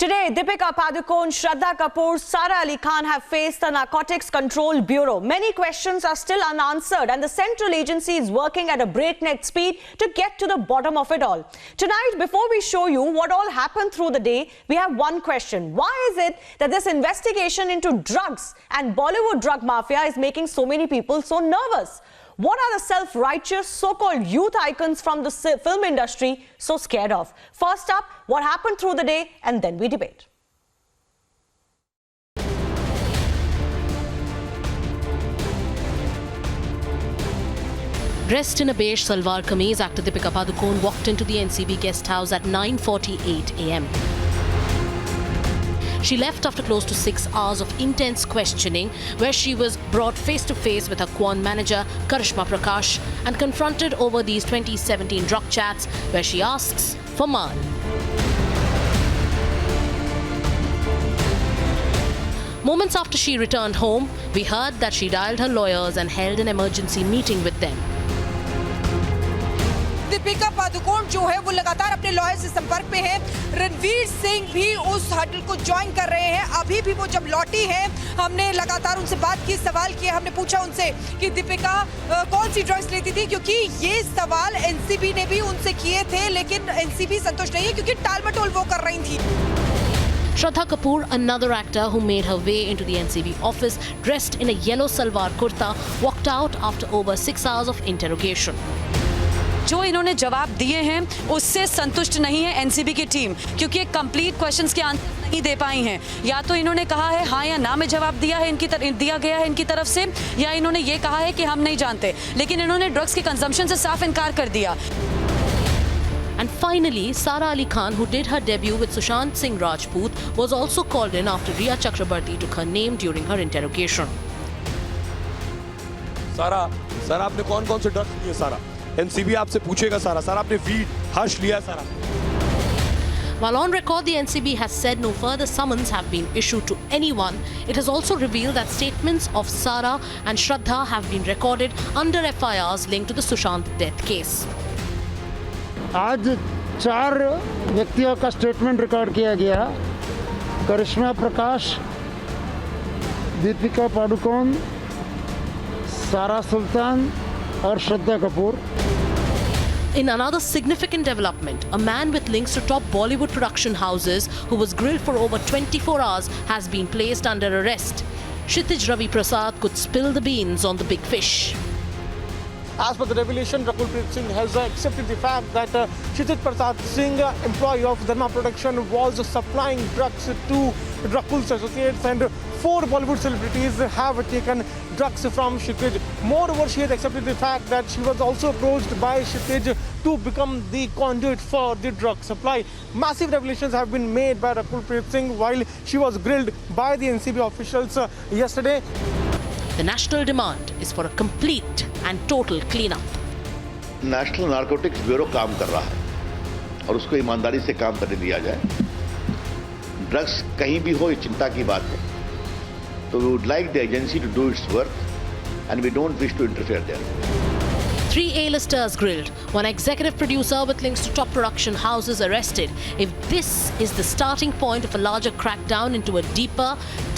Today, Deepika Padukone, Shraddha Kapoor, Sara Ali Khan have faced the Narcotics Control Bureau. Many questions are still unanswered and the central agency is working at a breakneck speed to get to the bottom of it all. Tonight, before we show you what all happened through the day, we have one question. Why is it that this investigation into drugs and Bollywood drug mafia is making so many people so nervous? What are the self-righteous so-called youth icons from the film industry so scared of? First up, what happened through the day, and then we debate. Dressed in a beige salwar kameez, actor Deepika Padukone walked into the NCB guest house at 9:48 a.m. She left after close to 6 hours of intense questioning, where she was brought face to face with her Quant manager, Karishma Prakash, and confronted over these 2017 drug chats, where she asks for maan. Moments after she returned home, we heard that she dialed her lawyers and held an emergency meeting with them. Deepika Padukone जो है वो लगातार अपने lawyer से संपर्क में है। रणवीर सिंह भी उस हडल को ज्वाइन कर रहे हैं। अभी भी वो जब लौटी हैं, हमने लगातार उनसे बात की, सवाल किए। हमने पूछा उनसे कि दीपिका कौन सी ड्रग्स लेती थी, क्योंकि ये सवाल एनसीबी ने भी उनसे किए थे, लेकिन एनसीबी संतुष्ट नहीं है क्योंकि टालमटोल वो कर रही थी। Shraddha Kapoor, another actor who made her way into the NCB office dressed in a yellow salwar kurta, walked out after over 6 hours of interrogation. जो इन्होंने जवाब दिए हैं उससे संतुष्ट नहीं है एनसीबी की टीम, क्योंकि एक कंप्लीट क्वेश्चंस के आंसर नहीं दे पाई हैं। या तो इन्होंने कहा है हाँ या ना में जवाब दिया गया है इनकी तरफ से, या इन्होंने ये कहा है कि हम नहीं जानते, लेकिन इन्होंने ड्रग्स के कंजम्पशन से साफ इनकार कर दिया। And finally, Sara Ali Khan, who did her debut with Sushant Singh Rajput, was also called in after Rhea Chakrabarti took her name during her interrogation. सारा आपने कौन से ड्रग्स लिए? सारा एनसीबी आपसे पूछेगा। सारा आपने वीड हर्ष लिया? सारा While on record, the NCB has said no further summons have been issued to anyone. It has also revealed that statements of Sara and Shraddha have been recorded under FIRs linked to the Sushant death case. आज 4 व्यक्तियों का statement record किया गया। करिश्मा प्रकाश, दीपिका पादुकोण, सारा सुल्तान और Shraddha Kapoor. In another significant development, a man with links to top Bollywood production houses who was grilled for over 24 hours has been placed under arrest. Kshitij Ravi Prasad could spill the beans on the big fish. As per the revelation, Rakulpreet Singh has accepted the fact that Kshitij Prasad Singh, employee of Dharma Production, was supplying drugs to Rakul's associates, and 4 Bollywood celebrities have taken drugs from Kshitij. Moreover, she has accepted the fact that she was also approached by Kshitij to become the conduit for the drug supply. Massive revelations have been made by Rakulpreet Singh while she was grilled by the NCB officials yesterday. The national demand is for a complete and total cleanup. National narcotics bureau काम कर रहा है और उसको ईमानदारी से काम करने दिया जाए। ड्रग्स कहीं भी हो, ये चिंता की बात है। तो we would like the agency to do its work and we don't wish to interfere there. 3 A-listers grilled, 1 executive producer with links to top production houses arrested. If this is the starting point of a larger crackdown into a deeper,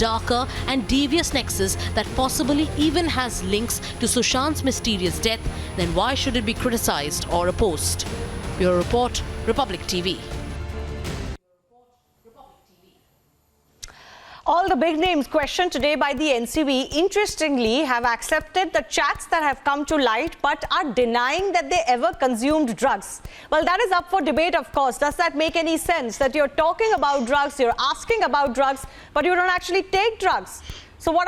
darker and devious nexus that possibly even has links to Sushant's mysterious death, then why should it be criticized or opposed? Bureau Report, Republic TV. All the big names questioned today by the NCB, interestingly, have accepted the chats that have come to light but are denying that they ever consumed drugs. Well, that is up for debate, of course. Does that make any sense? That you're talking about drugs, you're asking about drugs, but you don't actually take drugs. So what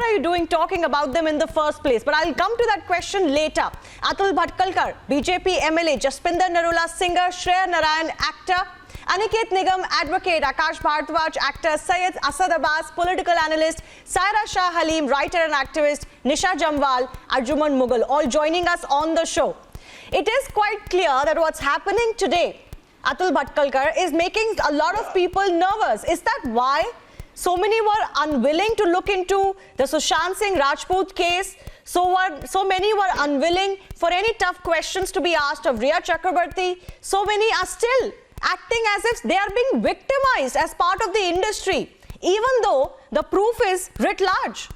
are you doing talking about them in the first place? But I'll come to that question later. Atul Bhatkalkar, BJP MLA, Jaspinder Narula, singer, Shreya Narayan, actor, Aniket Nigam, advocate, Akash Bhardwaj, actor, Syed Asad Abbas, political analyst, Saira Shah Halim, writer and activist, Nisha Jamwal, Arjuman Mughal, all joining us on the show. It is quite clear that what's happening today, Atul Bhatkalkar, is making a lot of people nervous. Is that why so many were unwilling to look into the Sushant Singh Rajput case? So many were unwilling for any tough questions to be asked of Rhea Chakrabarti. So many are still acting as if they are being victimized as part of the industry, even though the proof is writ large.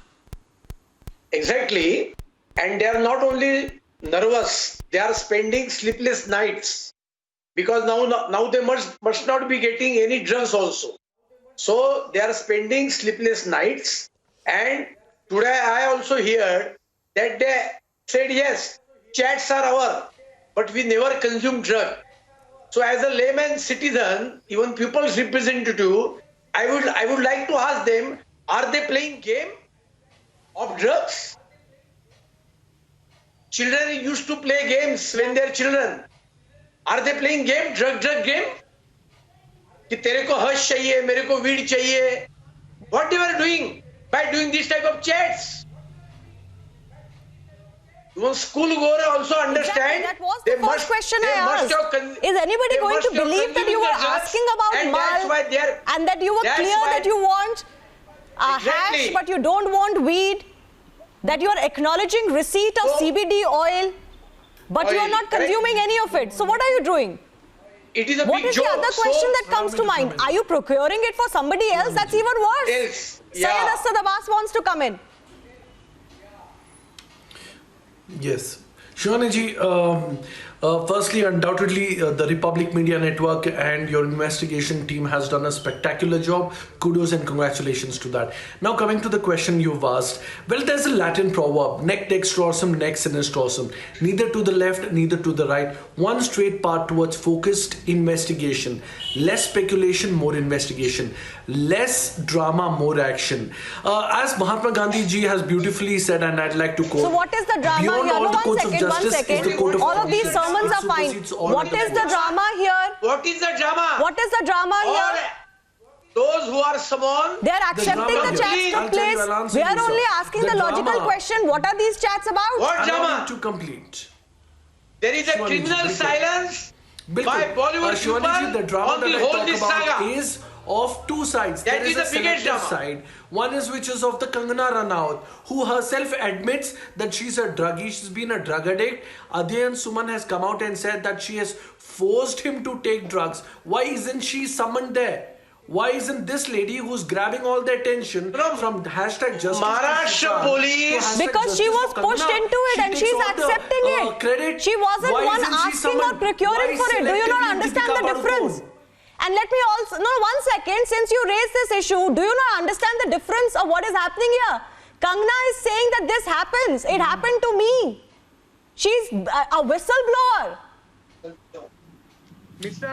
Exactly. And they are not only nervous, they are spending sleepless nights because now they must not be getting any drugs also. So they are spending sleepless nights. And today I also heard that they said, yes, chats are our, but we never consume drug. So as a layman citizen, even people's representative, I would like to ask them, are they playing game of drugs? Children used to play games when they are children. Are they playing game, drug game? कि तेरे को हर्ष चाहिए, मेरे को weed चाहिए. What they were doing by doing this type of chats? Even school goers also understand. That was the first question I asked. Is anybody going to believe that you were asking about mal and that you were clear that you want hash but you don't want weed? That you are acknowledging receipt of CBD oil, but you are not consuming any of it. So what are you doing? It is a what big is joke. the other question that comes to mind? Are you procuring it for somebody else? That's even worse. Yes. Syed Asad Abbas wants to come in. Yes. Shivani ji, firstly, undoubtedly, the Republic Media Network and your investigation team has done a spectacular job. Kudos and congratulations to that. Now, coming to the question you've asked, well, there's a Latin proverb, nec dextrosum, nec sinistrosum. Neither to the left, neither to the right. One straight path towards focused investigation. Less speculation, more investigation. Less drama, more action. As Mahatma Gandhi ji has beautifully said, and I'd like to quote. So what is the drama Beyond here? all No, the one courts of second. justice, All of these sermons are fine. What is the drama here? What is the drama? What is the drama here? Those who are summoned, they are accepting the chats took place. We are only asking the logical question. What are these chats about? What drama? To complete. There is a criminal silence by Bollywood super the drama on the that whole I this talk about saga. is of two sides. That there is a the biggest selective drama. side. One is which is of the Kangana Ranaut, who herself admits that she's a druggie, she's been a drug addict. Adhyan Suman has come out and said that she has forced him to take drugs. Why isn't she summoned there? Why isn't this lady who's grabbing all the attention from hashtag justice Maharashtra police, because she was pushed into it and she's accepting it. Credit. She wasn't one asking or procuring for it. Do you not understand the difference? And let me also, no, 1 second, since you raised this issue, do you not understand the difference of what is happening here? Kangana is saying that this happens. It happened to me. She's a whistleblower.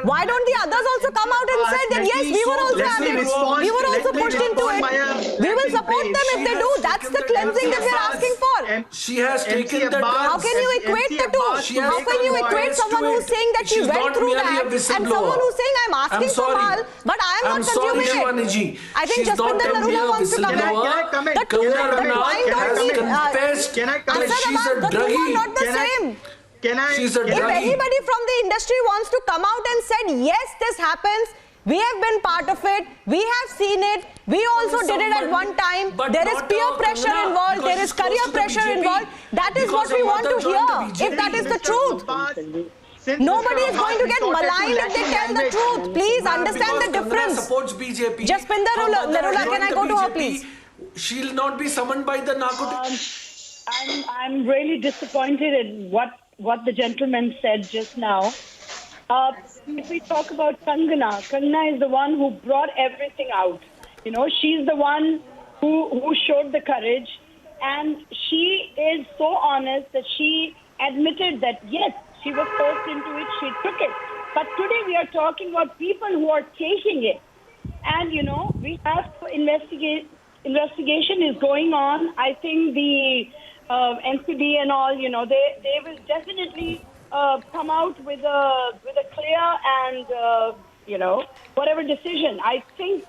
Why don't the others also come out and say that yes, we were also pushed into it. We will support them if they do. That's the cleansing that we are asking for. She has taken the drugs. How can you equate the two? How can you equate someone who's saying that she went through that and someone who's saying I'm asking for mal, but I am not consuming it? I think Jaspinder Narula wants to come in. The point don't be Can I the two are not the same. She's a If druggie. anybody from the industry wants to come out and said, yes, this happens, we have been part of it, we have seen it, we also did it at one time, there is peer pressure involved, there is career pressure involved. That is what we want to hear, if that is the truth. Nobody is going to get maligned if they tell the truth. Please understand the difference. Supports BJP. Jaspinder Narula, can I go to her, please? She'll not be summoned by the narcotics. I'm really disappointed in what the gentleman said just now. If we talk about Kangana is the one who brought everything out. You know, she's the one who showed the courage, and she is so honest that she admitted that yes, she was forced into it, she took it. But today we are talking about people who are taking it. And, you know, we have to investigate. Investigation is going on. I think the NCB and all, you know, they will definitely come out with a clear and you know, whatever decision. I think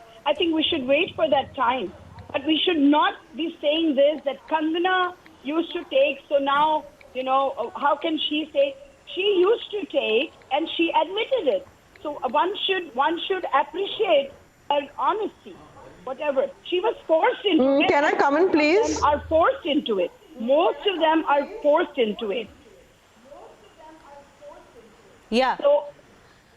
we should wait for that time, but we should not be saying this that Kangana used to take. So now, you know, how can she say she used to take and she admitted it? So one should appreciate her honesty. Whatever she was forced into it. Can I come in, please? Are forced into it. Most of them are forced into it. Yeah. So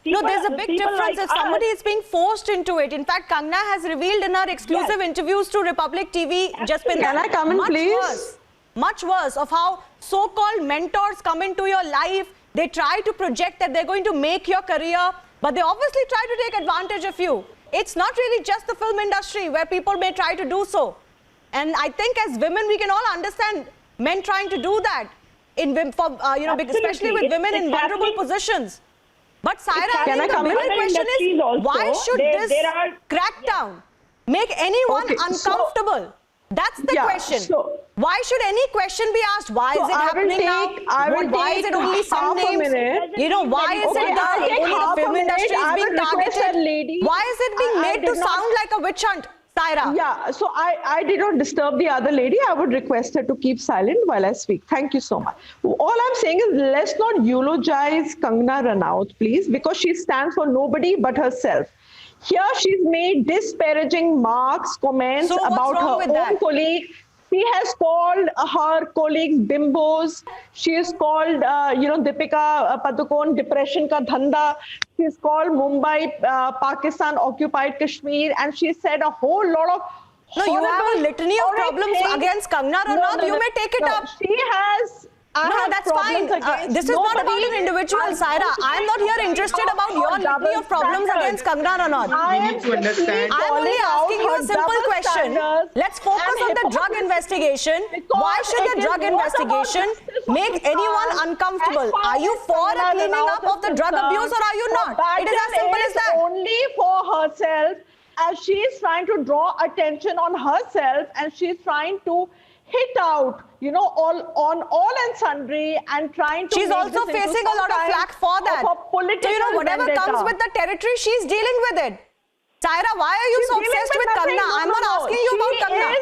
No, there's a big people difference like if somebody us- is being forced into it. In fact, Kangna has revealed in her exclusive interviews to Republic TV just been Can I come in, much please? worse, much worse of how so-called mentors come into your life. They try to project that they're going to make your career, but they obviously try to take advantage of you. It's not really just the film industry where people may try to do so. And I think as women, we can all understand men trying to do that, especially with women in vulnerable positions. But Saira, I Can think I the come in? bigger question Industries is, also, why should this there are- crackdown make anyone Okay, so- uncomfortable? That's the Yeah, question. so- Why should any question be asked? Why So is it I will happening now? Why is it only some half a names? minute. You know, why is Okay, it I'll take only half the a film minute. industry is I being will request targeted? that lady. Why is it being I made to did not- sound like a witch hunt, Saira? Yeah, so I did not disturb the other lady. I would request her to keep silent while I speak. Thank you so much. All I'm saying is let's not eulogize Kangna Ranaut, please, because she stands for nobody but herself. Here she's made disparaging marks, comments So what's about wrong her with own that? colleague. She has called her colleagues bimbos. She has called, Deepika Padukone depression ka dhanda. She's called Mumbai, Pakistan occupied Kashmir, and she said a whole lot of. No, you have a horrible, litany of horrid problems things. against Kangna Ranaut. You may take it up. She has. I No, have that's fine. problems against This is not about nobody. an individual, Saira. I'm not here interested about your litany of problems against Kangna Ranaut. I am need to understand- I'm only asking you a simple question. Let's focus on the drug investigation. Why should the drug investigation make anyone uncomfortable? Are you for a cleaning up of the drug abuse or are you not? It is as simple as that. Only for herself, as she is trying to draw attention on herself, and she's trying to hit out, all and sundry, and trying to. She's make also this into facing a some lot of kind flack for that. of a political So, whatever vendetta. comes with the territory, she's dealing with it. Saira, why are you She's so dealing obsessed with nothing. Kangna? I'm not asking you about Kangna.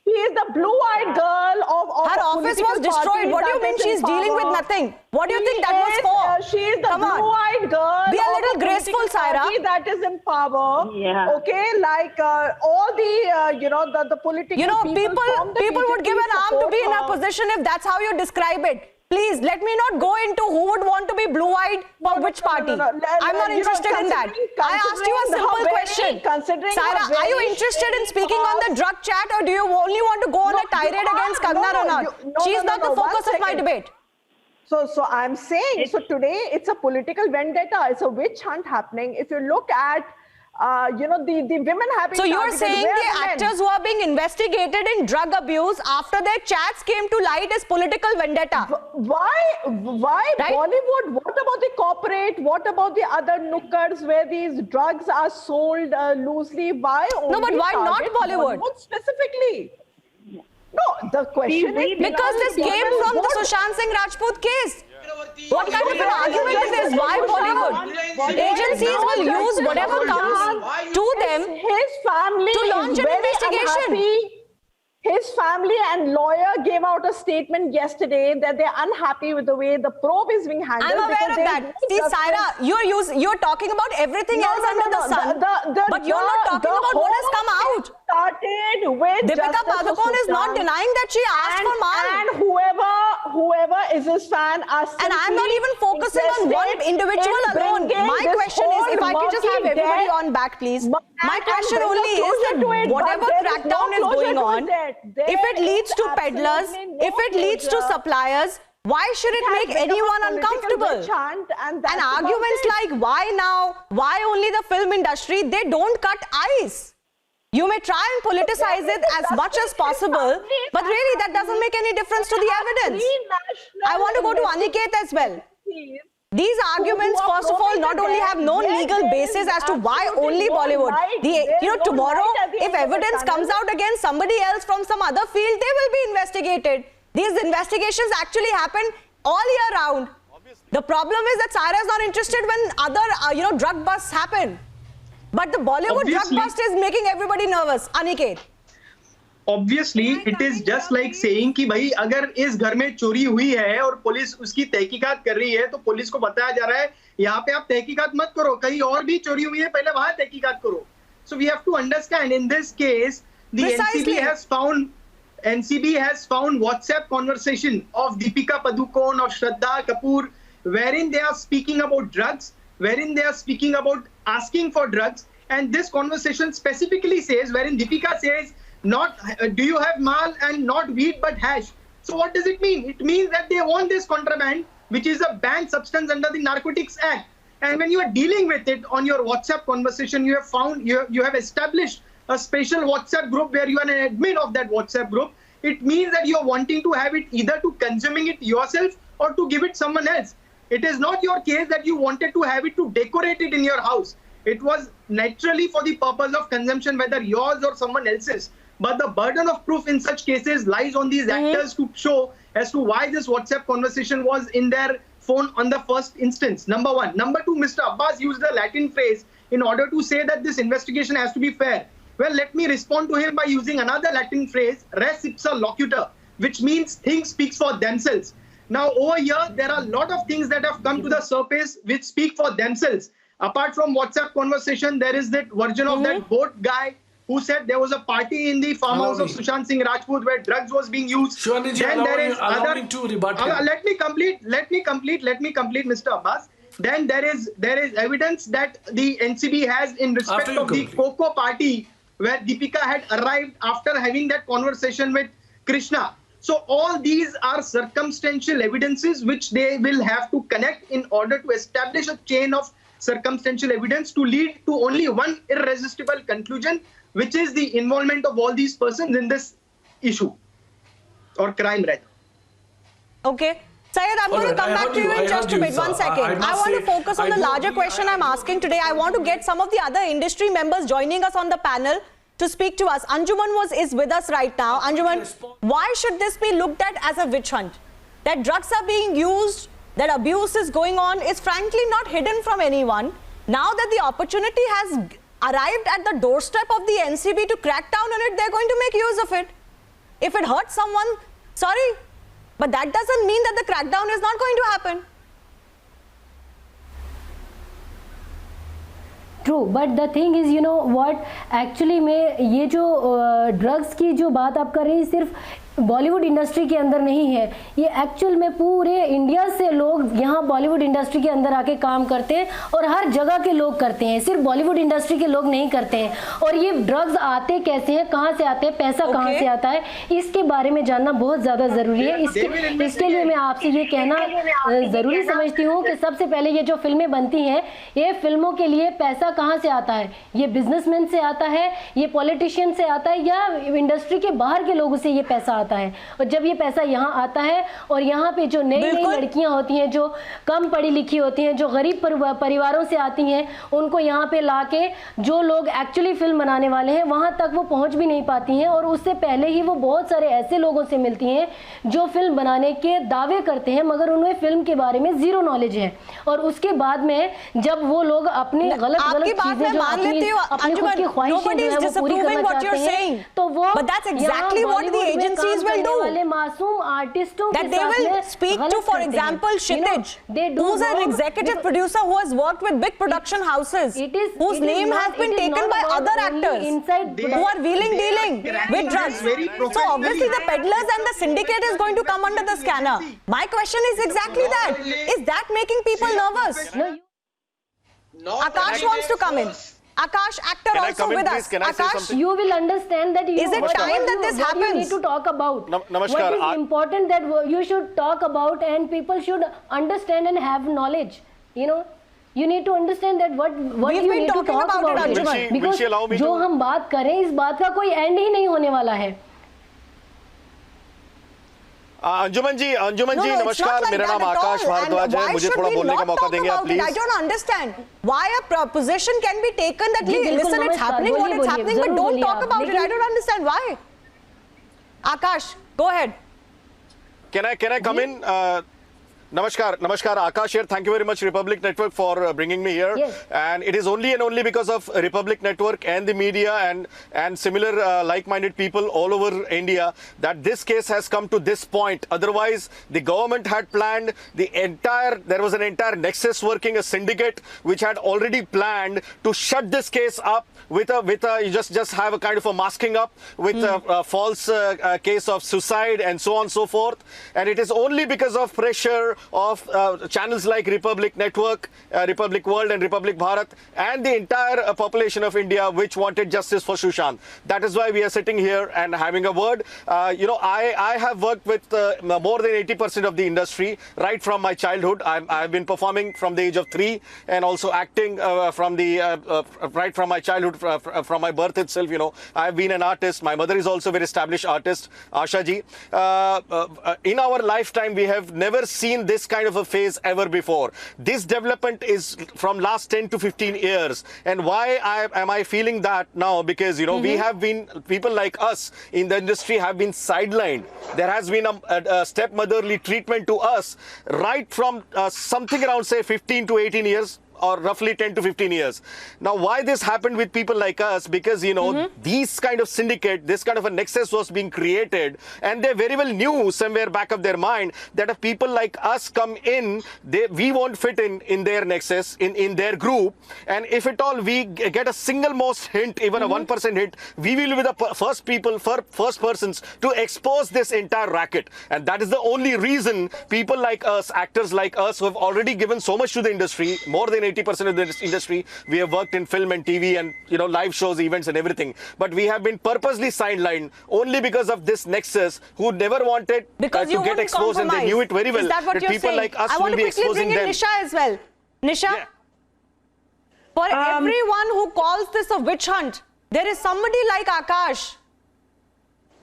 She is the blue-eyed girl of Her a office political was destroyed. party What do you that mean is in she's dealing with power. nothing? What do you think that was She for? is, she is the Come on. blue-eyed girl. Be a of little graceful, political Saira. party that is in power. Yeah. Okay, like all the the political. People would give an arm to be in her position if that's how you describe it. Please, let me not go into who would want to be blue-eyed for which party. no. I'm not interested in that. I asked you a considering simple her very- question. considering her Saira, are you very interested in shady speaking on the past- drug chat or do you only want to go on a tirade against Kangna Ranaut? She's not the focus of my debate. So I'm saying, so today it's a political vendetta. It's a witch hunt happening. If you look at, the women having. So you're targeted, saying where the are men? actors who are being investigated in drug abuse after their chats came to light is political vendetta. Why Right? Bollywood? What about the corporate? What about the other nukkars where these drugs are sold loosely? Why only but why not target Bollywood? specifically? No, the question is Because this came from the Sushant Singh Rajput case. What kind of an argument is this? Why Bollywood? Agencies will use whatever comes to them his family to launch is an very investigation. unhappy. His family and lawyer gave out a statement yesterday that they're unhappy with the way the probe is being handled. I'm aware because of there that. is no See, justice. Saira, you're talking about everything else under the sun, but you're not talking about what has come out. Started with Deepika Justice Padukone is not Sushant. denying that she asked for Mal. And whoever is his fan are And I'm not even focusing on one interested individual in alone. bringing My this question is, if I could just have whole everybody murky on back, please. death, My and question there's no only is closure that to it, but whatever there is no crackdown is closure going to on, it. There if it leads is to peddlers, absolutely no if it leads to closure. suppliers, why should it make anyone uncomfortable? And arguments like why now, why only the film industry, they don't cut ice. You may try and politicize it as much as possible, but really that doesn't make any difference to the evidence. I want to go to Aniket as well. These arguments, first of all, not only have no legal basis as to why only Bollywood. Tomorrow, if evidence comes out against somebody else from some other field, they will be investigated. These investigations actually happen all year round. The problem is that Saira is not interested when other, drug busts happen. But the Bollywood drug bust is making everybody nervous. Aniket. Obviously, it is just like saying कि भाई अगर इस घर में चोरी हुई है और पुलिस उसकी तहकीकात कर रही है तो पुलिस को बताया जा रहा है यहाँ पे आप तहकीकात मत करो, कहीं और भी चोरी हुई है पहले वहां तहकीकात करो. So we have to understand in this case the Precisely. NCB has found WhatsApp conversation of Deepika Padukone, of Shraddha Kapoor, wherein they are speaking about drugs, wherein they are speaking about asking for drugs. And this conversation specifically says, wherein Deepika says, not do you have mal and not weed but hash. So what does it mean? It means that they want this contraband, which is a banned substance under the Narcotics Act. And when you are dealing with it on your WhatsApp conversation, you have found, you have established a special WhatsApp group where you are an admin of that WhatsApp group. It means that you are wanting to have it either to consuming it yourself or to give it someone else. It is not your case that you wanted to have it to decorate it in your house. It was naturally for the purpose of consumption, whether yours or someone else's. But the burden of proof in such cases lies on these actors to show as to why this WhatsApp conversation was in their phone on the first instance. Number one. Number two, Mr. Abbas used a Latin phrase in order to say that this investigation has to be fair. Well, let me respond to him by using another Latin phrase, res ipsa locutor, which means things speak for themselves. Now, over here, there are a lot of things that have come to the surface which speak for themselves. Apart from WhatsApp conversation, there is that version of that boat guy who said there was a party in the farmhouse of Sushant Singh Rajput where drugs was being used. Then there is other. To rebut let me complete, Mr. Abbas. Then there is evidence that the NCB has in respect of the Coco party where Deepika had arrived after having that conversation with Krishna. So all these are circumstantial evidences which they will have to connect in order to establish a chain of circumstantial evidence to lead to only one irresistible conclusion, which is the involvement of all these persons in this issue or crime rather. Okay. Syed, I'm going to come back to you in just a bit. 1 second. I want to focus on the larger question I'm asking today. I want to get some of the other industry members joining us on the panel to speak to us. Anjuman is with us right now. Anjuman, why should this be looked at as a witch hunt? That drugs are being used, that abuse is going on is frankly not hidden from anyone. Now that the opportunity has arrived at the doorstep of the NCB to crack down on it, they're going to make use of it. If it hurts someone, sorry, but that doesn't mean that the crackdown is not going to happen. True but the thing is you know what actually में ये जो drugs की जो बात आप कर रही हैं सिर्फ बॉलीवुड इंडस्ट्री के अंदर नहीं है, ये एक्चुअल में पूरे इंडिया से लोग यहाँ बॉलीवुड इंडस्ट्री के अंदर आके काम करते हैं और हर जगह के लोग करते हैं, सिर्फ बॉलीवुड इंडस्ट्री के लोग नहीं करते हैं। और ये ड्रग्स आते कैसे हैं, कहाँ से आते हैं, पैसा कहाँ से आता है, इसके बारे में जानना बहुत ज़्यादा ज़रूरी है। इसके लिए मैं आपसे ये कहना ज़रूरी समझती हूँ कि सबसे पहले ये जो फिल्में बनती हैं, ये फिल्मों के लिए पैसा कहाँ से आता है, ये बिजनेसमैन से आता है, ये पॉलिटिशियन से आता है या इंडस्ट्री के बाहर के लोगों से ये पैसा आता है। और जब ये पैसा यहाँ आता है और यहाँ पे जो नई नई लड़कियां होती हैं, जो कम पढ़ी लिखी होती हैं, जो गरीब परिवारों से आती हैं, उनको यहाँ पे लाके जो लोग एक्चुअली फिल्म बनाने वाले हैं वहाँ तक वो पहुँच भी नहीं पाती हैं और उससे पहले ही वो बहुत सारे ऐसे लोगों से मिलती हैं जो फिल्म बनाने के दावे करते हैं मगर उन्हें फिल्म के बारे में जीरो नॉलेज है। और उसके बाद में जब वो लोग अपनी गलत चीजें जो अपनी खुद की ख्वाहिशें जो है वो पूरी करना चाहते हैं, तो वो वाले मासूम आर्टिस्टों that they will speak to, for example, Kshitij, who's an executive producer who has worked with big production houses, whose name has been taken by other actors who are wheeling dealing with drugs. So obviously the peddlers and the syndicate is going to come under the scanner. My question is exactly that. Is that making people nervous? Akash wants to come in. Akash, actor also with us. Akash, you will understand that is it time that this happens? You need to talk about Namaskar. What is important that you should talk about and people should understand and have knowledge. You know, you need to understand that what you need to talk about it. Because जो हम बात करें इस बात का कोई and he नहीं होने वाला है। अंजुमन जी नमस्कार, मेरा नाम आकाश भारद्वाज है, मुझे थोड़ा बोलने का मौका देंगे आप please. I don't understand why a proposition can be taken that listen, it's happening what it's happening, but don't talk about it. I don't understand why. Akash, go ahead. Can I come in? Namaskar, Akash here. Thank you very much, Republic Network, for bringing me here. Yes. And it is only and only because of Republic Network and the media and similar like-minded people all over India that this case has come to this point. Otherwise, the government had planned there was an entire nexus working, a syndicate which had already planned to shut this case up with a just have a kind of a masking up with a false case of suicide and so on and so forth. And it is only because of pressure of channels like Republic Network, Republic World and Republic Bharat, and the entire population of India which wanted justice for Sushant. That is why we are sitting here and having a word. I have worked with more than 80% of the industry right from my childhood. I've been performing from the age of 3 and also acting from right from my childhood, from my birth itself. I've been an artist. My mother is also a very established artist, Asha ji. In our lifetime, we have never seen this kind of a phase ever before. This development is from last 10 to 15 years. And why am I feeling that now? Because, we have been, people like us in the industry have been sidelined. There has been a stepmotherly treatment to us right from something around, say, 15 to 18 years. Or roughly 10 to 15 years. Now, why this happened with people like us? Because, these kind of syndicate, this kind of a nexus was being created, and they very well knew somewhere back of their mind that if people like us come in, we won't fit in their nexus, in their group. And if at all we get a single most hint, even a 1% hint, we will be the first persons to expose this entire racket. And that is the only reason people like us, actors like us, who have already given so much to the industry, more than 80% of the industry, we have worked in film and TV and live shows, events and everything. But we have been purposely sidelined only because of this nexus, who never wanted to get exposed, and they knew it very well. Is that what you're people saying? like us I will want to be quickly exposing bring in them. Nisha as well. Nisha, for everyone who calls this a witch hunt, there is somebody like Akash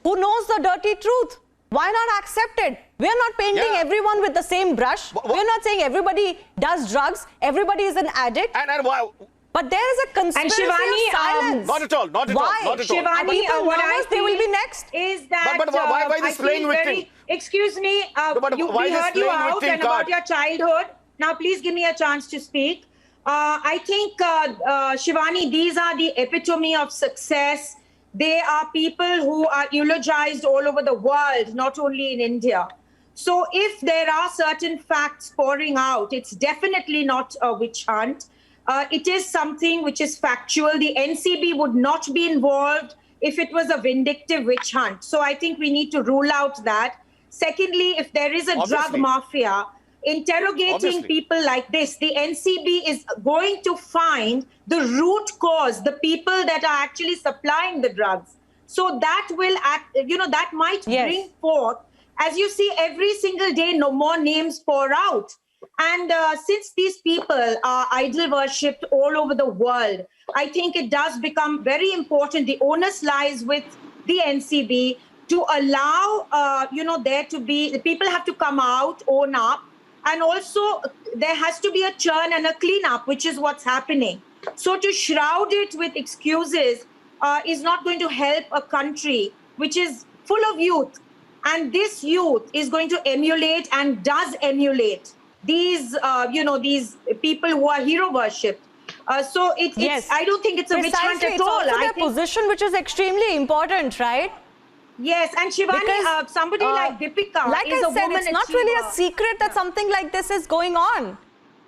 who knows the dirty truth. Why not accept it? We are not painting everyone with the same brush. We are not saying everybody does drugs, everybody is an addict. And why? But there is a conspiracy of silence. Not at all. Not at all. Why? Not at all. Shivani, what I they will be next. Is that but why this playing victim? Excuse me, we heard you out and about your childhood. Now please give me a chance to speak. I think, Shivani, these are the epitome of success. They are people who are eulogized all over the world, not only in India. So if there are certain facts pouring out, it's definitely not a witch hunt. It is something which is factual. The NCB would not be involved if it was a vindictive witch hunt. So I think we need to rule out that. Secondly, if there is a drug mafia interrogating people like this, the NCB is going to find the root cause, the people that are actually supplying the drugs. So that will that might bring forth, as you see, every single day, no more names pour out. And since these people are idol worshipped all over the world, I think it does become very important. The onus lies with the NCB to allow, there to be, people have to come out, own up. And also, there has to be a churn and a cleanup, which is what's happening. So to shroud it with excuses is not going to help a country which is full of youth. And this youth is going to emulate and does emulate these, these people who are hero worshipped. So it's I don't think it's a witch hunt at all. It's also their position, which is extremely important, right? Yes, and Shivani, somebody like Deepika is a woman. It's not really a secret that something like this is going on.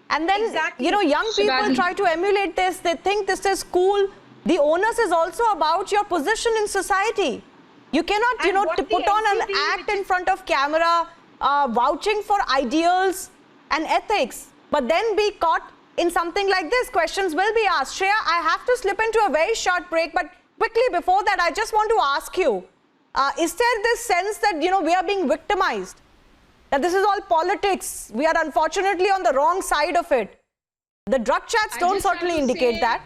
And then, young people try to emulate this. They think this is cool. The onus is also about your position in society. You cannot, put on an act in front of camera, vouching for ideals and ethics, but then be caught in something like this. Questions will be asked. Shreya, I have to slip into a very short break, but quickly before that, I just want to ask you, is there this sense that, we are being victimized? That this is all politics. We are unfortunately on the wrong side of it. The drug chats don't certainly indicate that.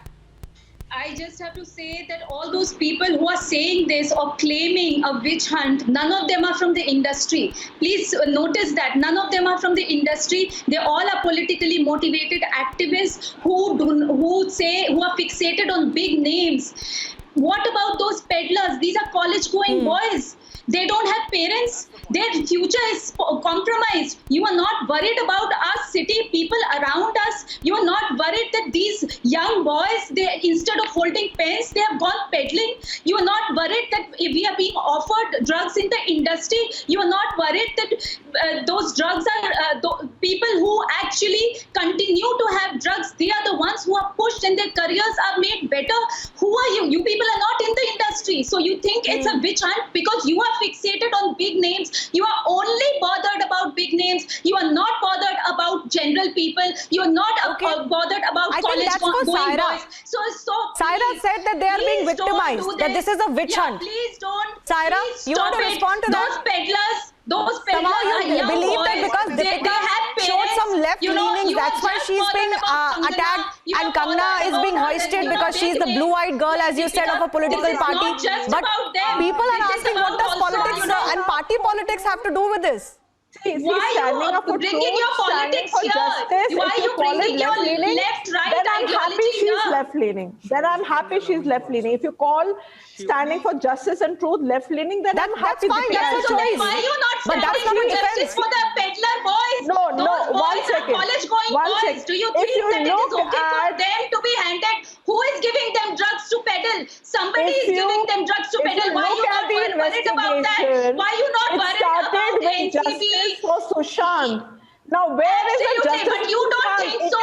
I just have to say that all those people who are saying this or claiming a witch hunt, none of them are from the industry. Please notice that none of them are from the industry. They all are politically motivated activists who are fixated on big names. What about those peddlers? These are college-going boys. They don't have parents. Their future is compromised. You are not worried about us, city people around us. You are not worried that these young boys, instead of holding pens, they have gone peddling. You are not worried that if we are being offered drugs in the industry. You are not worried that those drugs are people who actually continue to have drugs. They are the ones who are pushed and their careers are made better. Who are you? You people are not in the industry. industry. So you think it's a witch hunt because you are fixated on big names. You are only bothered about big names. You are not bothered about general people. You are not bothered about college going boys. So Saira said that they are being victimized, that this is a witch hunt. Please don't. Saira, you want to respond to that? Those peddlers somehow you are young believe boys. that because Deepika showed some left leanings, that's why she's being attacked, and Kangna is being hoisted because she's the blue-eyed girl, as you said, of a political party. But people are asking, what does politics and party politics have to do with this? Why are you bringing your politics here? Why are you bringing your left, right then I'm happy she's here? left-leaning. Then I'm happy she's left-leaning. If you call standing for justice and truth left-leaning, then I'm happy. That's fine. That's a choice. Why are you not But that's not standing a for justice for the peddler boys? No, Those boys 1 second. are college-going One boys. second. Do you If think you that it is look okay for at- them to be handed? Who is giving them drugs to peddle? Somebody If is you- giving them drugs to if peddle. you Why are you look not at the worried about that? investigation, Why are you not it worried started about the with NCB? justice for Sushant. Now, where is the Absolutely, justice? but you don't think so.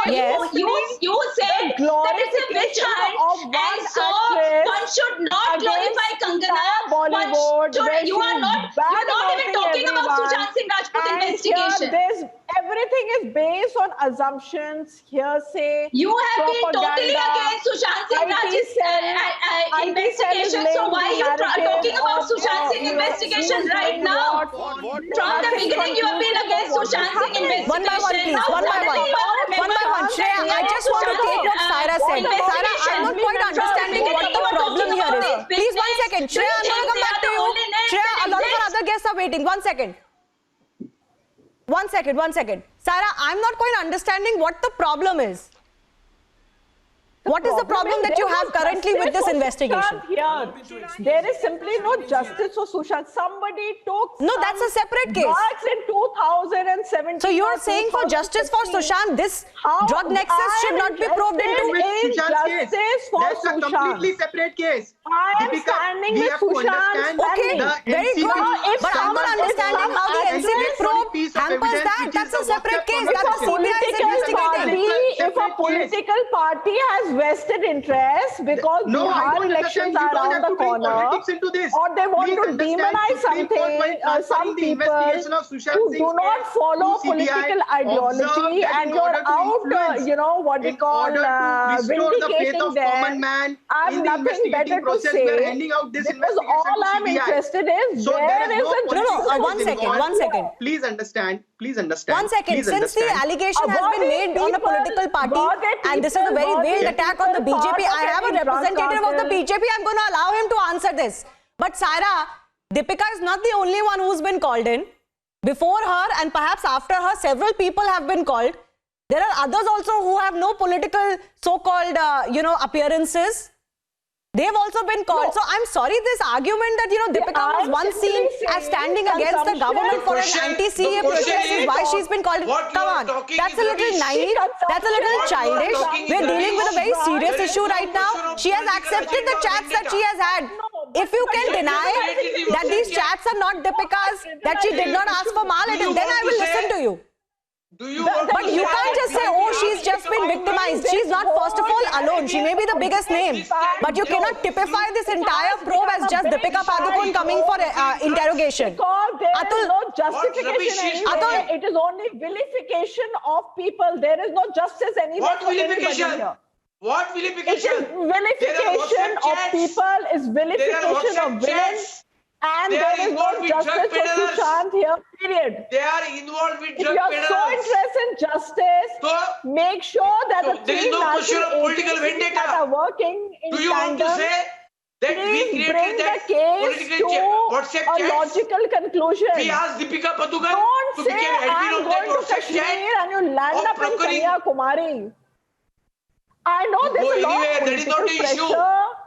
You said that it's a witch hunt, and so one should not glorify Kangana. You are not even talking about Sushant Singh Rajput investigation. Everything is based on assumptions, hearsay. You have been propaganda. totally against Sushant Singh Rajput investigation. So why are you talking about Sushant Singh investigation right now? From the beginning, you have been against Sushant Singh investigation. One by one, please. One by one. One by one. Shreya, I just want to take what Saira said. Saira, I'm not quite understanding what the problem here is. Please, 1 second. Shreya, I'm going to come back to you. Shreya, a lot of our other guests are waiting. 1 second. 1 second, 1 second. Saira, I'm not quite understanding what the problem is. What is the problem that you have currently with this investigation? There is simply no justice for Sushant. Somebody took No, that's a separate case. drugs in 2017. So you're saying for justice for Sushant, this drug nexus should not be probed into? Justice for That's a completely separate case. I am standing with Sushant. Okay, very good. But I'm not understanding how the NCB probe hampers that. That's a separate case. That's a CBI is investigating. If a political party has vested interest because Bihar elections are around the corner, or they want to demonize some people who do not follow political ideology, and you're out, what we call vindicating them, I have nothing better to say, because all I'm interested is where is the No, 1 second, 1 second. Please understand. 1 second. Since the allegation has been made on a political party, and this is a very veiled attack on the BJP, I have a representative of the BJP. I'm going to allow him to answer this. But Saira, Deepika is not the only one who's been called in. Before her and perhaps after her, several people have been called. There are others also who have no political so-called, appearances. They've also been called. So I'm sorry, this argument that, Deepika was once seen as standing against the government for an anti-CA protest is why she's been called. Come on, that's a little naive. That's a little childish. We're dealing with a very serious issue right now. She has accepted the chats that she has had. If you can deny that these chats are not Deepika's, that she did not ask for Malatin, then I will listen to you. But you can't just say, oh, she's just been victimized. She's not, first of all, alone. She may be the biggest name. But you cannot typify this entire probe as just Deepika Padukone coming for interrogation. Because there is no justification anywhere. It is only vilification of people. There is no justice anywhere. What vilification? What vilification? It is vilification of people, is vilification of women. And there is no justice for Sushant here, period. They are involved with drug peddlers. If you are so interested in justice, make sure that the three national agencies that are working in tandem, please bring the case to a logical conclusion. We asked Deepika Padukone Don't say I'm going to Kashmir and you land up in Kanyakumari. I know there's a lot of political pressure.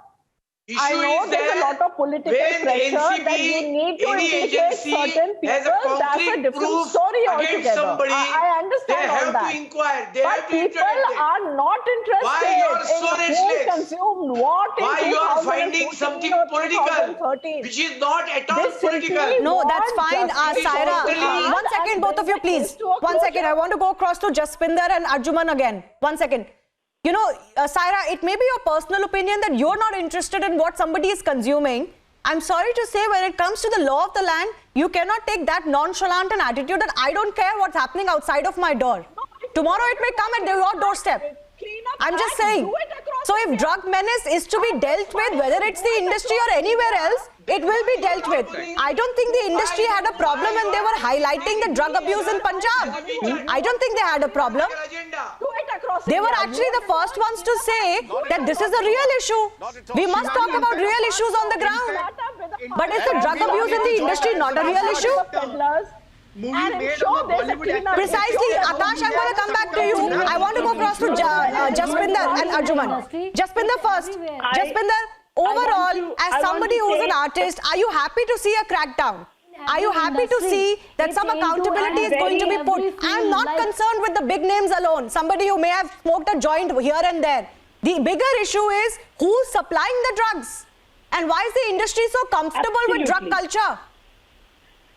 I know there's a lot of political pressure that you need to implicate certain people. That's a different story altogether. I understand all that. But people are not interested in who consumed what in 2014 you are finding something political, which is not at all political. No, that's fine, Saira. 1 second, both of you, please. 1 second. I want to go across to Jaspinder and Arjuman again. 1 second. You know, Saira, it may be your personal opinion that you're not interested in what somebody is consuming. I'm sorry to say, when it comes to the law of the land, you cannot take that nonchalant an attitude that I don't care what's happening outside of my door. Tomorrow it may come at your doorstep. I'm just saying. So if drug menace is to be dealt with, whether it's the industry or anywhere else, it will be dealt with. I don't think the industry had a problem when they were highlighting the drug abuse in Punjab. I don't think they had a problem. They were actually the first ones to say that this is a real issue. We must talk about real issues on the ground. But is the drug abuse in the industry not a real issue? Precisely, Akash, I'm going to come back to you. I want to go across to Jaspinder and Arjuman. Jaspinder first. Jaspinder, overall, as somebody who's an artist, are you happy to see a crackdown? Are you happy to see that some accountability is going to be put? I'm not concerned with the big names alone. Somebody who may have smoked a joint here and there. The bigger issue is who's supplying the drugs? And why is the industry so comfortable with drug culture?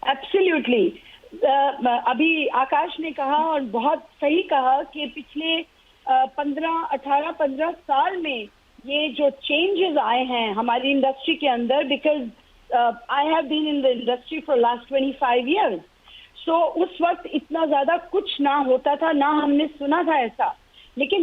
Absolutely. अभी आकाश ने कहा और बहुत सही कहा कि पिछले 18-15 साल में ये जो चेंजेस आए हैं हमारी इंडस्ट्री के अंदर, because I have been in the industry for last 25 years. So उस वक्त इतना ज्यादा कुछ ना होता था, ना हमने सुना था ऐसा. लेकिन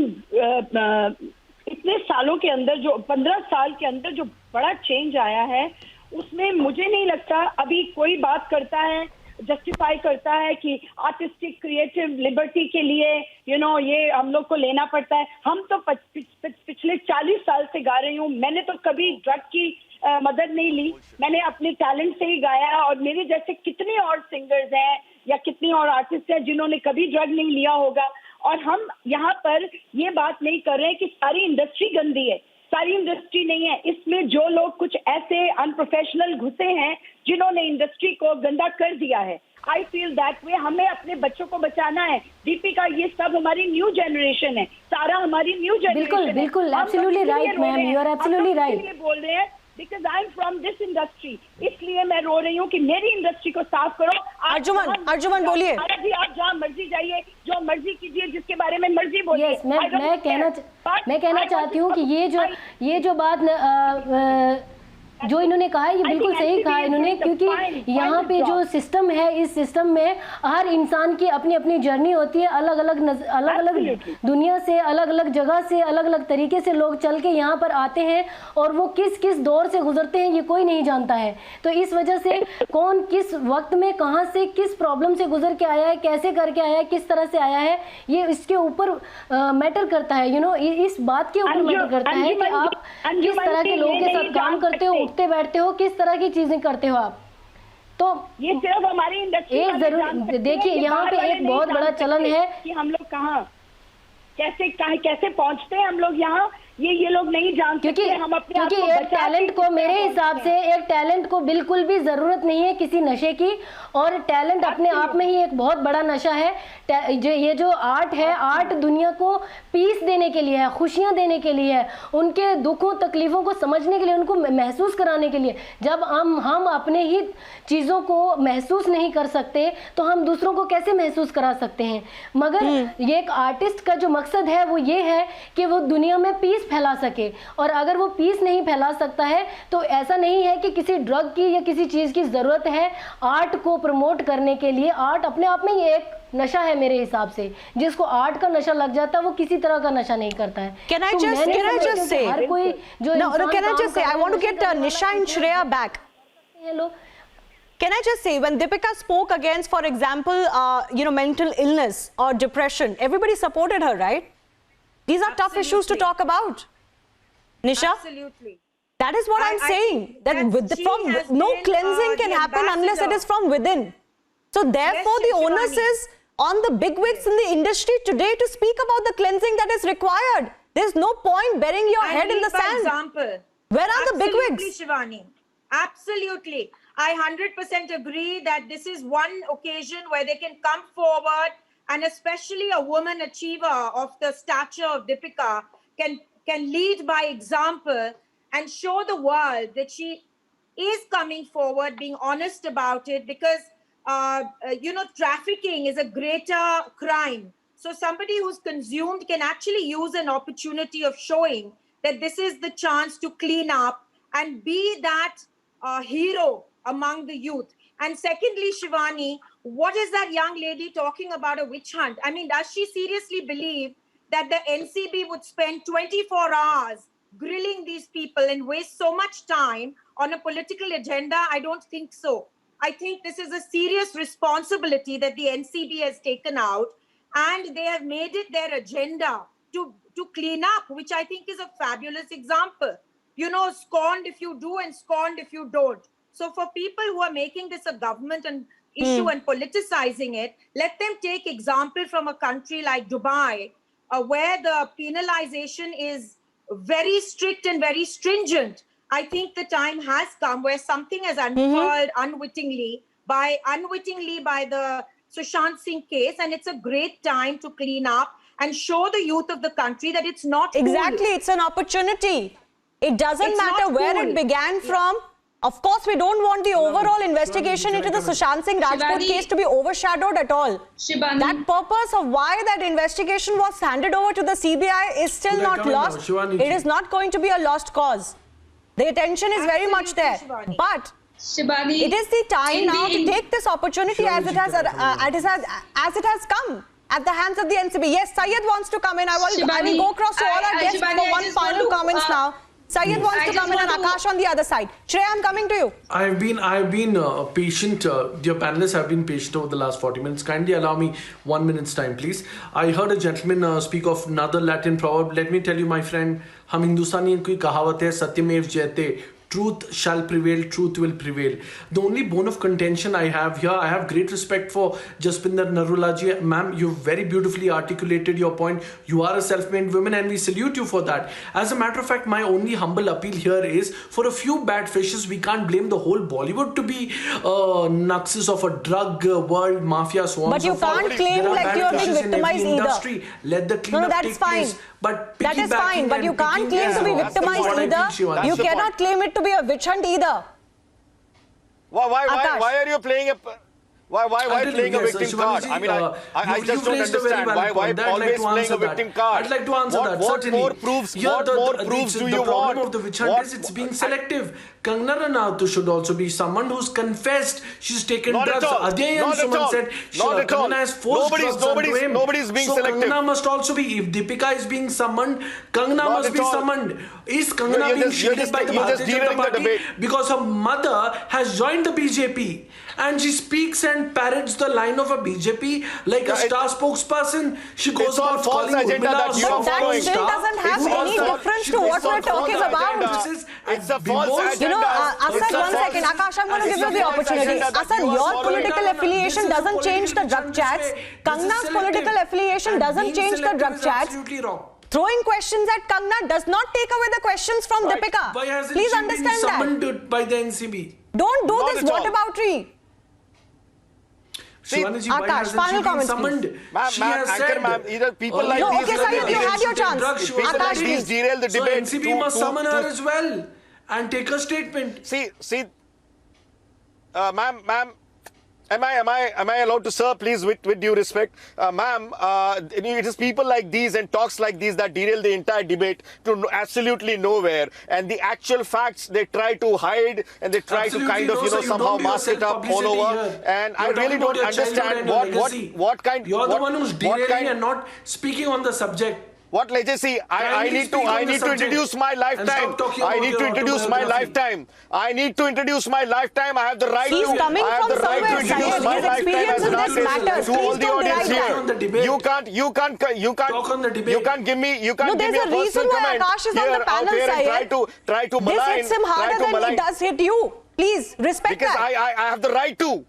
इतने सालों के अंदर, जो 15 साल के अंदर जो बड़ा चेंज आया है, उसमें मुझे नहीं लगता अभी कोई बात करता है, जस्टिफाई करता है कि आर्टिस्टिक क्रिएटिव लिबर्टी के लिए ये हम लोग को लेना पड़ता है. हम तो पिछले 40 साल से गा रही हूँ. मैंने तो कभी ड्रग की मदद नहीं ली. मैंने अपने टैलेंट से ही गाया, और मेरे जैसे कितने और सिंगर्स हैं या कितने और आर्टिस्ट हैं जिन्होंने कभी ड्रग नहीं लिया होगा. और हम यहाँ पर ये बात नहीं कर रहे हैं कि सारी इंडस्ट्री गंदी है. सारी इंडस्ट्री नहीं है. इसमें जो लोग कुछ ऐसे अनप्रोफेशनल घुसे हैं जिन्होंने इंडस्ट्री को गंदा कर दिया है. I feel that way. हमें अपने बच्चों को बचाना है. दीपिका, ये सब हमारी न्यू जनरेशन है. सारा हमारी न्यू जनरेशन. बिल्कुल बिल्कुल, absolutely right ma'am, you are absolutely right. बोल रहे हैं because I am from this industry, इसलिए मैं रो रही हूँ कि मेरी इंडस्ट्री को साफ करो. अर्जुमन बोलिए. आप जहाँ मर्जी जाइए, जो मर्जी कीजिए, जिसके बारे में मर्जी बोलिए. yes, मैं कहना चाहती हूँ कि ये जो बात जो इन्होंने कहा है, ये बिल्कुल सही कहा इन्होंने, क्योंकि यहाँ पे जो सिस्टम है, इस सिस्टम में हर इंसान की अपनी अपनी जर्नी होती है. अलग अलग दुनिया से, अलग अलग जगह से, अलग अलग तरीके से लोग चल के यहाँ पर आते हैं, और वो किस किस दौर से गुजरते हैं ये कोई नहीं जानता है. तो इस वजह से कौन किस वक्त में कहाँ से किस प्रॉब्लम से गुजर के आया है, कैसे करके आया है, किस तरह से आया है, ये इसके ऊपर मैटर करता है. इस बात के ऊपर मैटर करता है कि आप किस तरह के लोगों के साथ काम करते हो, उठते बैठते हो, किस तरह की चीजें करते हो आप. तो ये सिर्फ हमारी इंडस्ट्री एक जरूर देखिए, यहाँ पे एक बहुत बड़ा चलन है कि हम लोग कहाँ कैसे पहुंचते हैं हम लोग यहाँ, ये लोग नहीं जानते. क्योंकि एक टैलेंट को, मेरे हिसाब से एक टैलेंट को बिल्कुल भी जरूरत नहीं है किसी नशे की. और टैलेंट अपने आप में ही एक बहुत बड़ा नशा है. ये जो आर्ट है, आर्ट दुनिया को पीस देने के लिए है, खुशियां देने के लिए है, उनके दुखों तकलीफों को समझने के लिए, उनको महसूस कराने के लिए. जब हम अपने ही चीज़ों को महसूस नहीं कर सकते तो हम दूसरों को कैसे महसूस करा सकते हैं. मगर ये एक आर्टिस्ट का जो मकसद है वो ये है कि वो दुनिया में पीस फैला सके. और अगर वो पीस नहीं फैला सकता है तो ऐसा नहीं है कि किसी ड्रग की या किसी चीज़ की ज़रूरत है. आर्ट को प्रमोट करने के लिए, आर्ट अपने आप में ही एक नशा है मेरे हिसाब से. जिसको आर्ट का नशा लग जाता है वो किसी तरह का नशा नहीं करता है. Can I just say, हर कोई जो can I just say, I want to get Nisha and Shreya back. Hello. Can I just say, when Deepika spoke against, for example, mental illness or depression, everybody supported her, right? These are tough issues to talk about. Nisha? Absolutely. That is what I'm saying. That no cleansing can happen unless it is from within. So therefore, the onus is on the bigwigs in the industry today to speak about the cleansing that is required. There's no point burying your head in the sand. Example. Where are the bigwigs? Shivani. Absolutely. I 100% agree that this is one occasion where they can come forward, and especially a woman achiever of the stature of Deepika can lead by example and show the world that she is coming forward, being honest about it, because trafficking is a greater crime So somebody who's consumed can actually use an opportunity of showing that this is the chance to clean up and be that hero among the youth. And secondly, Shivani, what is that young lady talking about a witch hunt? I mean, does she seriously believe that the NCB would spend 24 hours grilling these people and waste so much time on a political agenda? I don't think so. I think this is a serious responsibility that the NCB has taken out, and they have made it their agenda to clean up, which I think is a fabulous example. You know, scorned if you do and scorned if you don't. So for people who are making this a government and issue and politicizing it, let them take example from a country like Dubai, where the penalization is very strict and very stringent. I think the time has come where something has unfurled unwittingly by the Sushant Singh case, and it's a great time to clean up and show the youth of the country that it's not exactly cool. It's an opportunity. It doesn't matter where it began from. Of course, we don't want the overall investigation into the Sushant Singh Rajput case to be overshadowed at all. That purpose of why that investigation was handed over to the CBI is still not lost. It is not going to be a lost cause. The attention is very much there. But it is the time now to take this opportunity as it has come at the hands of the NCB. Yes, Syed wants to come in. I will go across to all our guests for one final comments now. Syed wants to come in and Akash on the other side. Shreya, I'm coming to you. I've been patient. Dear panelists have been patient over the last 40 minutes. Kindly allow me 1 minute's time, please. I heard a gentleman speak of another Latin proverb. Let me tell you, my friend, हम हिंदुस्तानी की कहावत है सत्यमेव जयते. Truth shall prevail, truth will prevail. The only bone of contention I have here, I have great respect for Jaspinder Narula ji. Ma'am, you very beautifully articulated your point. You are a self-made woman and we salute you for that. As a matter of fact, my only humble appeal here is for a few bad fishes, we can't blame the whole Bollywood to be nuxus of a drug world, mafia, so on. But you can't claim like you're being victimized either. Let the cleanup take place. But that is fine, but you can't claim to be victimized either. You cannot claim it to be a witch hunt either. Why are you playing a... Why playing a victim card? I mean, I just don't understand why always playing a victim card. I'd like to answer that. What more proofs do you want? The problem of the witch hunt is it's being selective. Kangana Ranaut should also be someone who's confessed she's taken drugs. Adya and Suman said Kangana has forced drugs onto him. Nobody's being selective. So Kangana must also be, if Deepika is being summoned, Kangana must be summoned. Is Kangana being shielded by the Bharatiya Janata Party? Because her mother has joined the BJP and she speaks and parrots the line of a BJP like a star spokesperson. She goes about calling Urmila. But that still doesn't have any difference to what we're talking about. It's a false agenda. Asad, 1 second. Akash, I'm going to give you the opportunity. Asad, your political affiliation doesn't change the drug chats. Kangna's political affiliation doesn't change the drug chats. Throwing questions at Kangna does not take away the questions from Deepika. Please understand that. Summoned by the NCB. Don't do this whataboutery. Akash, final comments, please. Ma'am, either people like no, these... Okay, Syed, you had your chance. People like these derail the debate. So NCB must summon her as well and take a statement. See, ma'am, am I allowed to, sir, please, with due respect? Ma'am, it is people like these and talks like these that derail the entire debate to absolutely nowhere. And the actual facts they try to hide and they try to kind of, somehow mask it up all over. And I really don't understand what kind... You're the one who's derailing and not speaking on the subject. What legacy? I need to introduce my lifetime. I need to introduce my lifetime. I need to introduce my lifetime. I have the right He's to. coming I have from the right to introduce my lifetime as an artist to all the audience here. You can't give me a personal comment here and try to malign. This hits him harder than it does hit you. Please respect that. Because I have the right to.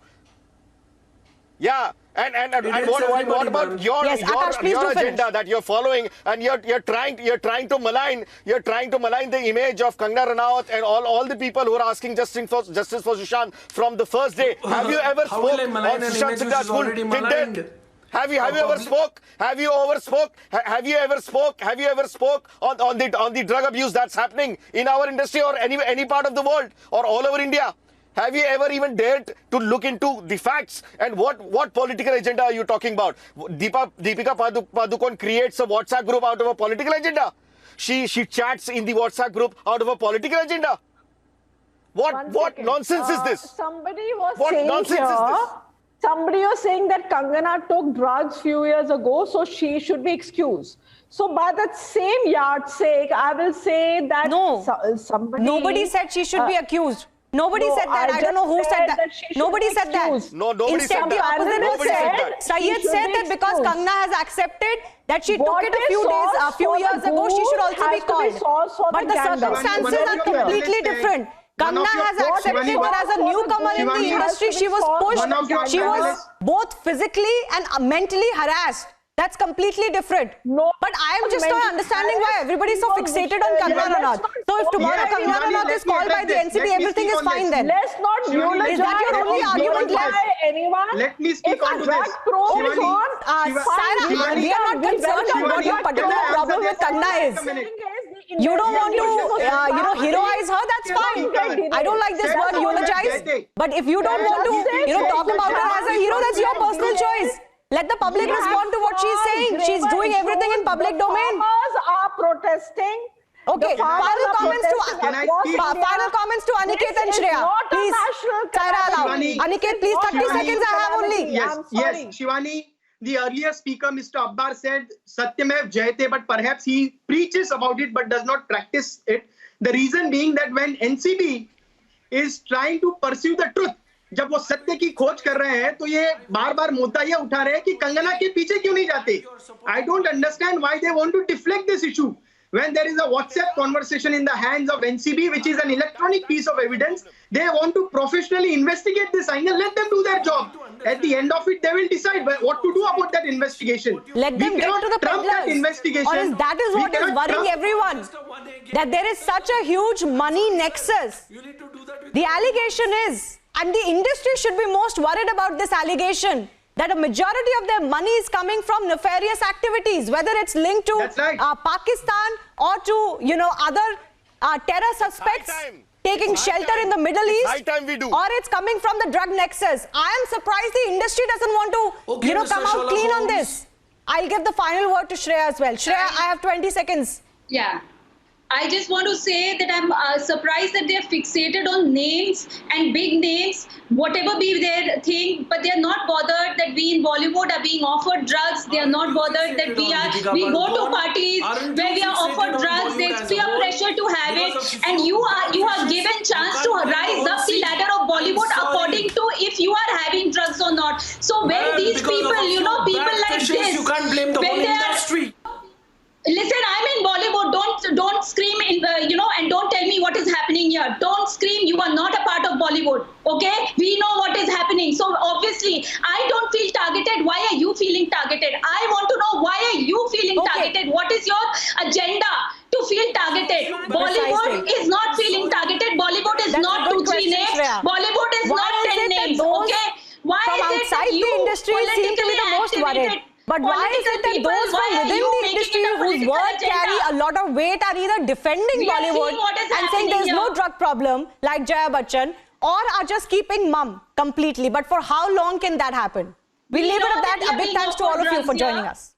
Yeah. And what about your agenda that you're following, and you're trying to malign the image of Kangana Ranaut and all the people who are asking justice for Sushant from the first day. Have you ever spoke on Sushant Singh Rajput? Have you ever spoke? Have you ever spoke on the drug abuse that's happening in our industry or any part of the world or all over India? Have you ever even dared to look into the facts? And what political agenda are you talking about? Deepika Padukone creates a WhatsApp group out of a political agenda. She chats in the WhatsApp group out of a political agenda. What nonsense is this? Somebody was What saying nonsense here, is this? somebody was saying that Kangana took drugs few years ago, so she should be excused. So by that same yardstick, I will say that somebody... Nobody said she should be accused. Nobody said that. I don't know who said that. Nobody said that. No, nobody Instead, said the that. opposite Nobody is said said. that. Syed said that because Kangana has accepted that she took it a few years ago, she should also be called. But the circumstances are completely different. Kangana has accepted that as a newcomer in the industry, she was pushed. She was both physically and mentally harassed. That's completely different. No, but I am just not understanding why everybody is so fixated on Kangana Ranaut. So if tomorrow Kangana Ranaut is called by the NCB, everything is fine then. Let's not eulogize. Is that your only argument left? Anyone? Let me speak on to this. Saira, we are not concerned on what your particular problem with Kangana is. You don't want to, heroize her, that's fine. I don't like this word eulogize. But if you don't want to, talk about her as a hero, that's your personal choice. Let the public respond to what she's saying. She's doing everything in public domain. Farmers are protesting. Okay, final comments to Aniket and Shreya. Please, Saira, allow. Aniket, please, 30 seconds I have only. Yes, Shivani, the earlier speaker, Mr. Abbar, said Satyamev Jayate, but perhaps he preaches about it but does not practice it. The reason being that when NCB is trying to pursue the truth, जब वो सत्य की खोज कर रहे हैं तो ये बार-बार मुद्दा ये उठा रहे हैं कि कंगना के पीछे क्यों नहीं जाते? I don't understand why they want to deflect this issue. When there is a WhatsApp conversation in the hands of NCB, which is an electronic piece of evidence, they want to professionally investigate this angle. Let them do their job. At the end of it, they will decide what to do about that investigation. Let them get to the peddlers. Or that is what is worrying everyone. That there is such a huge money nexus. The allegation is, and the industry should be most worried about this allegation, that a majority of their money is coming from nefarious activities, whether it's linked to Pakistan or to, other terror suspects taking shelter in the Middle East, or it's coming from the drug nexus. I am surprised the industry doesn't want to, come out clean on this. I'll give the final word to Shreya as well. Shreya, I have 20 seconds. Yeah. I just want to say that I'm surprised that they're fixated on names and big names, whatever be their thing, but they're not bothered that we in Bollywood are being offered drugs. They are not bothered that we go to parties where we are offered drugs. There's peer pressure to have it, and you are given chance to rise up the ladder of Bollywood according to if you are having drugs or not. So when these people, people like this, you can't blame the whole industry. Listen, I'm in Bollywood. Don't scream, and don't tell me what is happening here. Don't scream. You are not a part of Bollywood. Okay? We know what is happening. So obviously, I don't feel targeted. Why are you feeling targeted? I want to know why are you feeling targeted? What is your agenda to feel targeted? Bollywood is not feeling targeted. Bollywood is not 2-3 names. Bollywood is not 10 names. Okay? Why is it that you industry seem to be the most worried? But why is it that those from within the industry whose words carry a lot of weight are either defending Bollywood and saying there's no drug problem like Jaya Bachchan, or are just keeping mum completely? But for how long can that happen? We'll leave it at that. A big thanks to all of you for joining us.